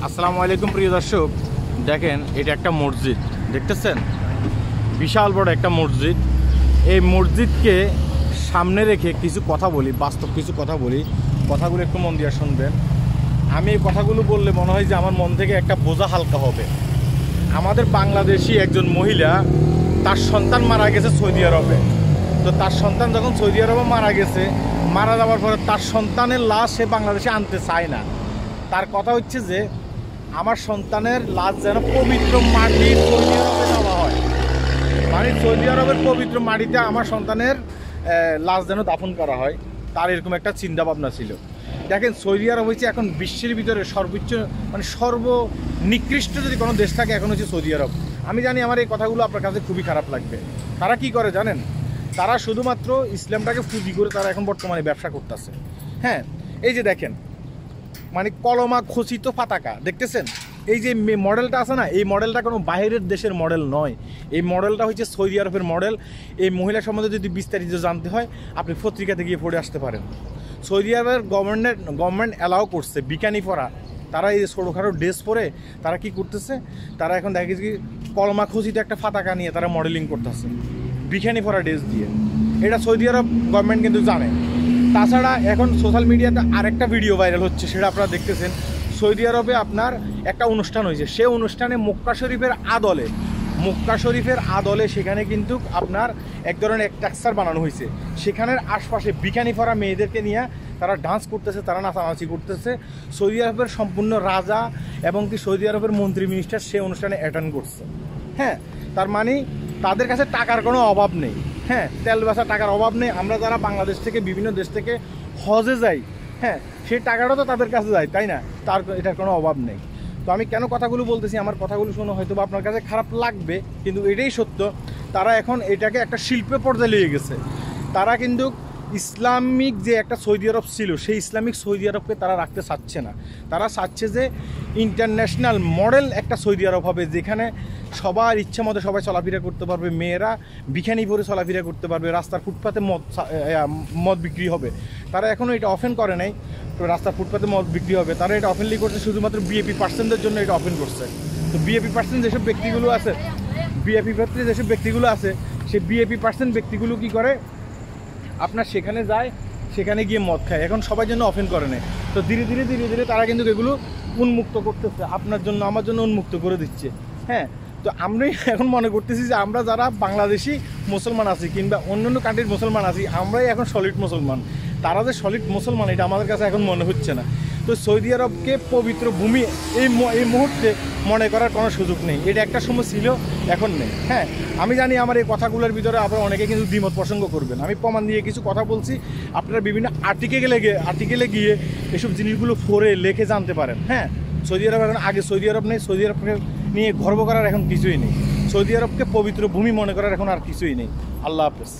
আসসালামু আলাইকুম প্রিয় দর্শক, দেখেন এটা একটা মসজিদ দেখতেছেন, বিশাল বড় একটা মসজিদ। এই মসজিদকে সামনে রেখে কিছু কথা বলি, বাস্তব কিছু কথা বলি, কথাগুলো একটু মন দিয়ে শুনবেন। আমি এই কথাগুলো বললে মনে হয় যে আমার মন থেকে একটা বোঝা হালকা হবে। আমাদের বাংলাদেশি একজন মহিলা, তার সন্তান মারা গেছে সৌদি আরবে। তো তার সন্তান যখন সৌদি আরবে মারা গেছে, মারা যাওয়ার পরে তার সন্তানের লাশ সে বাংলাদেশে আনতে চায় না। তার কথা হচ্ছে যে আমার সন্তানের লাশ যেন পবিত্র মাটি সৌদি আরবে দেওয়া হয়, মানে সৌদি আরবের পবিত্র মাটিতে আমার সন্তানের লাশ যেন দাফন করা হয়। তার এরকম একটা চিন্তা ভাবনা ছিল। দেখেন, সৌদি আরব হচ্ছে এখন বিশ্বের ভিতরে সর্বোচ্চ, মানে সর্বনিকৃষ্ট যদি কোনো দেশ থাকে এখন হচ্ছে সৌদি আরব। আমি জানি আমার এই কথাগুলো আপনার কাছে খুবই খারাপ লাগবে। তারা কি করে জানেন? তারা শুধুমাত্র ইসলামটাকে পুঁজি করে তারা এখন বর্তমানে ব্যবসা করতেছে। হ্যাঁ, এই যে দেখেন, মানে কলমা খচিত পতাকা দেখতেছেন, এই যে মডেলটা আছে না, এই মডেলটা কোনো বাইরের দেশের মডেল নয়, এই মডেলটা হচ্ছে সৌদি আরবের মডেল। এই মহিলা সম্বন্ধে যদি বিস্তারিত জানতে হয় আপনি পত্রিকাতে গিয়ে পড়ে আসতে পারেন। সৌদি আরবের গভর্নমেন্ট অ্যালাউ করছে বিকানি পরা। তারা এই ছোটোখাটো ড্রেস পরে তারা কি করতেছে, তারা এখন দেখে কি কলমা খচিত একটা পতাকা নিয়ে তারা মডেলিং করতেছে বিকানি পরা ড্রেস দিয়ে। এটা সৌদি আরব গভর্নমেন্ট কিন্তু জানে। তাছাড়া এখন সোশ্যাল মিডিয়াতে আরেকটা ভিডিও ভাইরাল হচ্ছে, সেটা আপনারা দেখতেছেন। সৌদি আরবে আপনার একটা অনুষ্ঠান হয়েছে, সে অনুষ্ঠানে মক্কা শরীফের আদলে সেখানে কিন্তু আপনার এক ধরনের স্ট্রাকচার বানানো হয়েছে। সেখানের আশপাশে বিকানি পরা মেয়েদেরকে নিয়ে তারা ডান্স করতেছে, তারা নাচানাচি করতেছে। সৌদি আরবের সম্পূর্ণ রাজা এবং কি সৌদি আরবের মন্ত্রী মিনিস্টার সে অনুষ্ঠানে অ্যাটেন্ড করছে। হ্যাঁ, তার মানে তাদের কাছে টাকার কোনো অভাব নেই। হ্যাঁ, তেল বেচা টাকার অভাব নেই। আমরা যারা বাংলাদেশ থেকে বিভিন্ন দেশ থেকে হজে যাই, হ্যাঁ, সেই টাকাটা তো তাদের কাছে যায়, তাই না? এটার কোনো অভাব নেই। তো আমি কেন কথাগুলো বলতেছি, আমার কথাগুলো শুনে হয়তো বা আপনার কাছে খারাপ লাগবে, কিন্তু এটাই সত্য। তারা এখন এটাকে একটা শিল্পের পর্যায়ে নিয়ে গেছে। তারা কিন্তু ইসলামিক যে একটা সৌদি আরব ছিল, সেই ইসলামিক সৌদি আরবকে তারা রাখতে চাচ্ছে না। তারা চাচ্ছে যে ইন্টারন্যাশনাল মডেল একটা সৌদি আরব হবে, যেখানে সবার ইচ্ছা মতো সবাই চলাফেরা করতে পারবে, মেয়েরা বিখানি পরে চলাফেরা করতে পারবে, রাস্তার ফুটপাতে মদ বিক্রি হবে। তারা এখনও এটা অফেন করে নাই, রাস্তার ফুটপাতে মদ বিক্রি হবে। তারা এটা অফেনলি করছে শুধুমাত্র বিএপি পার্সেন্টদের জন্য এটা ওপেন করছে। তো বিএপি পার্সেন্ট যেসব ব্যক্তিগুলো আছে, সেই বিএপি পার্সেন্ট ব্যক্তিগুলো কি করে, আপনার সেখানে যায়, সেখানে গিয়ে মদ খায়। এখন সবার জন্য ওপেন করে নেয়। তো ধীরে ধীরে তারা কিন্তু এগুলো উন্মুক্ত করতেছে, আপনার জন্য আমার জন্য উন্মুক্ত করে দিচ্ছে। হ্যাঁ, তো আমি এখন মনে করতেছি যে আমরা যারা বাংলাদেশি মুসলমান আছি কিংবা অন্যান্য কান্ট্রির মুসলমান আছি, আমরাই এখন সলিড মুসলমান। তারা যে সলিড মুসলমান এটা আমাদের কাছে এখন মনে হচ্ছে না। তো সৌদি আরবকে পবিত্র ভূমি এই মুহূর্তে মনে করার কোনো সুযোগ নেই। এটা একটা সময় ছিল, এখন নেই। হ্যাঁ, আমি জানি আমার এই কথাগুলোর ভিতরে আপনারা অনেকে কিন্তু দ্বিমত প্রসঙ্গ করবেন। আমি প্রমাণ দিয়ে কিছু কথা বলছি, আপনারা বিভিন্ন আর্টিকেলে গিয়ে এসব জিনিসগুলো পড়ে লেখে জানতে পারেন। হ্যাঁ, সৌদি আরব এখন আগে সৌদি আরব নেই, সৌদি আরবকে নিয়ে গর্ব করার এখন কিছুই নেই, সৌদি আরবকে পবিত্র ভূমি মনে করার এখন আর কিছুই নেই। আল্লাহ হাফেজ।